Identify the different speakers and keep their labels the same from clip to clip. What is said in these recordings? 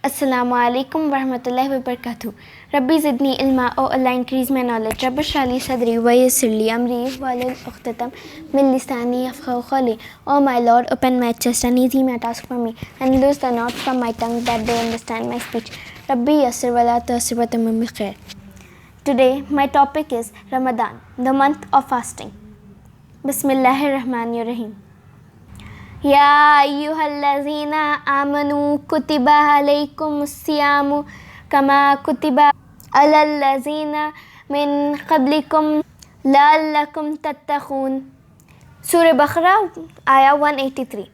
Speaker 1: Assalamu alaikum warahmatullahi wabarakatuh. Rabbi zidni ilma, oh Allah increase my knowledge. Rabbi shrali sadri wa yassir li amri wahlul uqdatam min lisani yafqahu qawli. Oh my Lord, open my chest and ease my task for me, and loose the knots from my tongue that they understand my speech. Rabbi yassir wa la tu'assir wa tammim bi khair. Today my topic is Ramadan, the month of fasting. Bismillahir Rahmanir Rahim. Ya ayyuhallazina amanu kutiba alaykumus siyamu kama kutiba alal lazina min qablikum la'allakum tattaqun. Surah Baqarah, Ayah 183.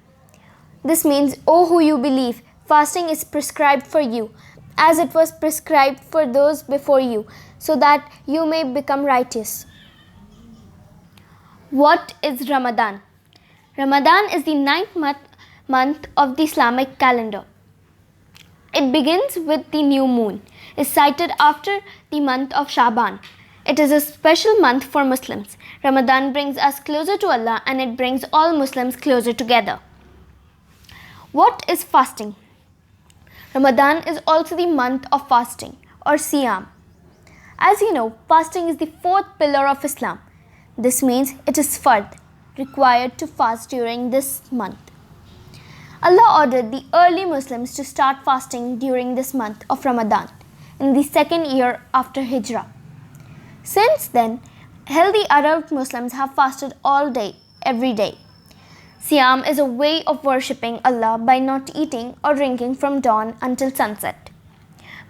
Speaker 1: This means, O who you believe, fasting is prescribed for you, as it was prescribed for those before you, so that you may become righteous. What is Ramadan? Ramadan is the ninth month of the Islamic calendar. It begins with the new moon, is cited after the month of Shaban. It is a special month for Muslims. Ramadan brings us closer to Allah and it brings all Muslims closer together. What is fasting? Ramadan is also the month of fasting or Siyam. As you know, fasting is the fourth pillar of Islam. This means it is fard, required to fast during this month. Allah ordered the early Muslims to start fasting during this month of Ramadan in the second year after Hijrah. Since then, healthy adult Muslims have fasted all day, every day. Siyam is a way of worshipping Allah by not eating or drinking from dawn until sunset.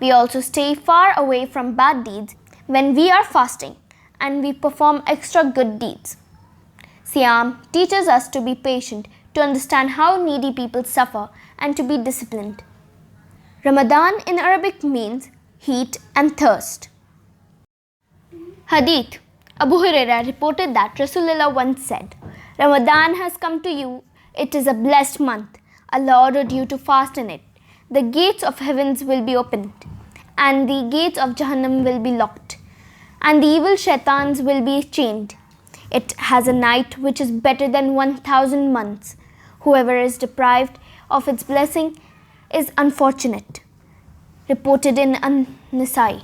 Speaker 1: We also stay far away from bad deeds when we are fasting, and we perform extra good deeds. Siyam teaches us to be patient, to understand how needy people suffer, and to be disciplined. Ramadan in Arabic means heat and thirst. Hadith. Abu Hurairah reported that Rasulullah once said, Ramadan has come to you. It is a blessed month. Allah ordered you to fast in it. The gates of heavens will be opened, and the gates of Jahannam will be locked, and the evil shaitans will be chained. It has a night which is better than 1,000 months. Whoever is deprived of its blessing is unfortunate. Reported in An-Nasai.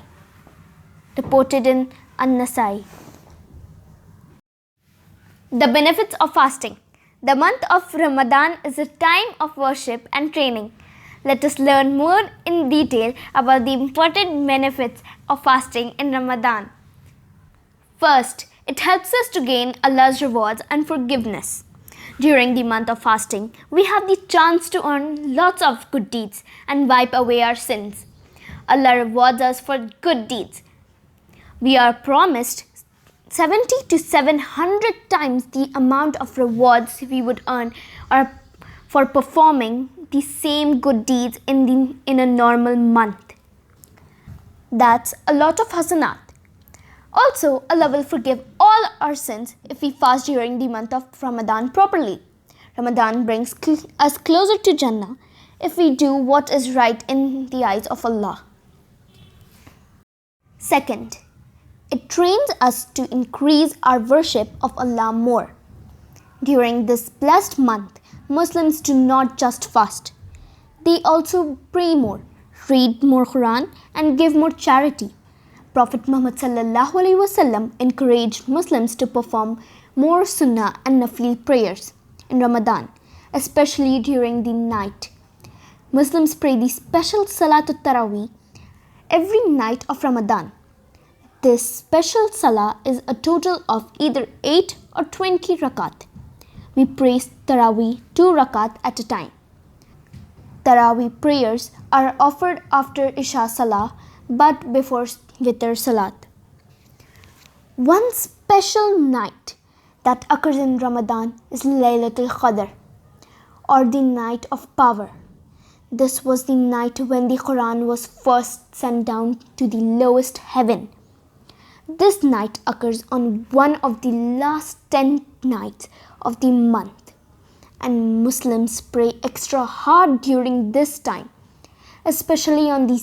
Speaker 1: The benefits of fasting. The month of Ramadan is a time of worship and training. Let us learn more in detail about the important benefits of fasting in Ramadan. First, it helps us to gain Allah's rewards and forgiveness. During the month of fasting, we have the chance to earn lots of good deeds and wipe away our sins. Allah rewards us for good deeds. We are promised 70 to 700 times the amount of rewards we would earn for performing the same good deeds in a normal month. That's a lot of hasanat. Also, Allah will forgive all our sins if we fast during the month of Ramadan properly. Ramadan brings us closer to Jannah if we do what is right in the eyes of Allah. Second, it trains us to increase our worship of Allah more. During this blessed month, Muslims do not just fast. They also pray more, read more Quran, and give more charity. Prophet Muhammad ﷺ encouraged Muslims to perform more sunnah and nafil prayers in Ramadan, especially during the night. Muslims pray the special Salatul Taraweeh every night of Ramadan. This special salah is a total of either 8 or 20 rakat. We pray Taraweeh 2 rakat at a time. Taraweeh prayers are offered after Isha Salah but before Witr Salat. One special night that occurs in Ramadan is Laylatul Qadr, or the night of power. This was the night when the Quran was first sent down to the lowest heaven. This night occurs on one of the last 10 nights of the month, and Muslims pray extra hard during this time, especially on the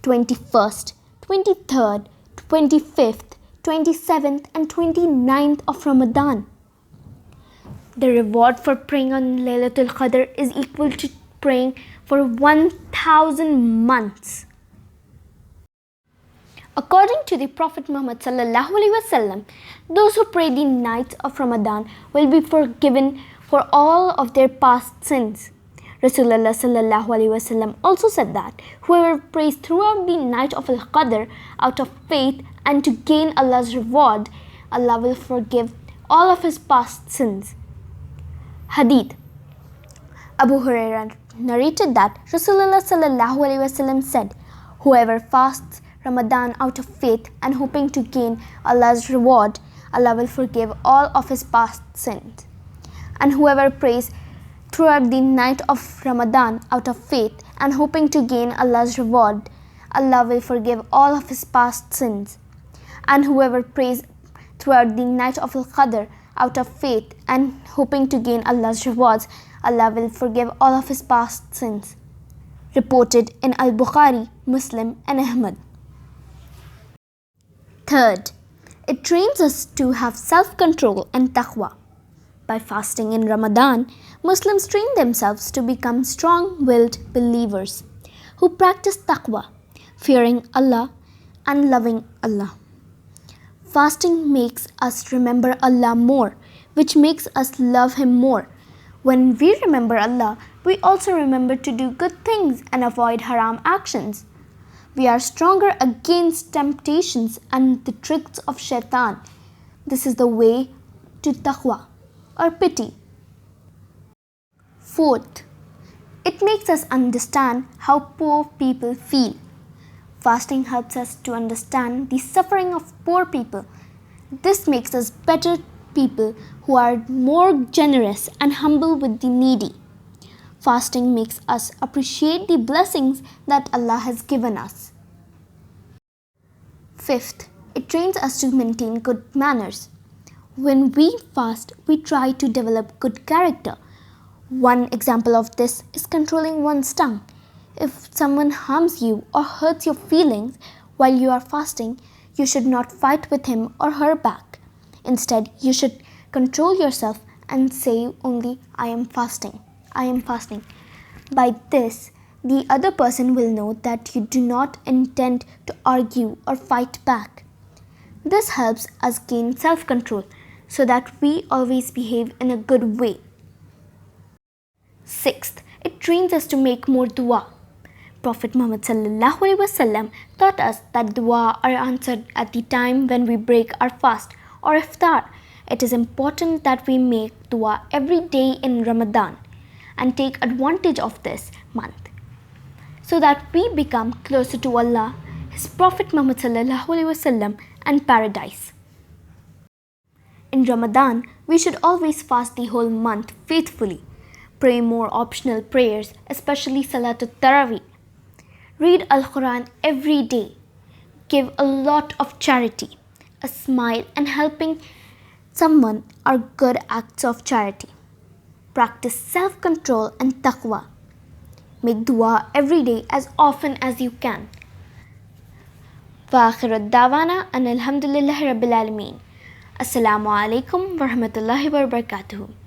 Speaker 1: 21st, 23rd, 25th, 27th and 29th of Ramadan. The reward for praying on Laylatul Qadr is equal to praying for 1,000 months. According to the Prophet Muhammad ﷺ, those who pray the nights of Ramadan will be forgiven for all of their past sins. Rasulullah ﷺ also said that whoever prays throughout the night of Al-Qadr out of faith and to gain Allah's reward, Allah will forgive all of his past sins. Hadith. Abu Hurairah narrated that Rasulullah ﷺ said, whoever fasts Ramadan out of faith and hoping to gain Allah's reward, Allah will forgive all of his past sins. And whoever prays throughout the night of Ramadan out of faith and hoping to gain Allah's reward, Allah will forgive all of his past sins. And whoever prays throughout the night of Al-Qadr out of faith and hoping to gain Allah's rewards, Allah will forgive all of his past sins. Reported in Al-Bukhari, Muslim and Ahmad. Third, it trains us to have self-control and taqwa. By fasting in Ramadan, Muslims train themselves to become strong-willed believers who practice taqwa, fearing Allah and loving Allah. Fasting makes us remember Allah more, which makes us love Him more. When we remember Allah, we also remember to do good things and avoid haram actions. We are stronger against temptations and the tricks of shaitan. This is the way to taqwa or pity. Fourth, it makes us understand how poor people feel. Fasting helps us to understand the suffering of poor people. This makes us better people who are more generous and humble with the needy. Fasting makes us appreciate the blessings that Allah has given us. Fifth, it trains us to maintain good manners. When we fast, we try to develop good character. One example of this is controlling one's tongue. If someone harms you or hurts your feelings while you are fasting, you should not fight with him or her back. Instead, you should control yourself and say only, I am fasting. I am fasting. By this, the other person will know that you do not intend to argue or fight back. This helps us gain self-control so that we always behave in a good way. Sixth, it trains us to make more dua. Prophet Muhammad ﷺ taught us that dua are answered at the time when we break our fast or iftar. It is important that we make dua every day in Ramadan and take advantage of this month so that we become closer to Allah, His Prophet Muhammad ﷺ and paradise. In Ramadan, we should always fast the whole month faithfully. Pray more optional prayers, especially Salatul Tarawih. Read Al-Quran every day. Give a lot of charity. A smile and helping someone are good acts of charity. Practice self-control and taqwa. Make dua every day as often as you can. وآخر الدعوانا أن الحمد لله رب العالمين. Assalamu alaikum wa rahmatullahi wa barakatuh.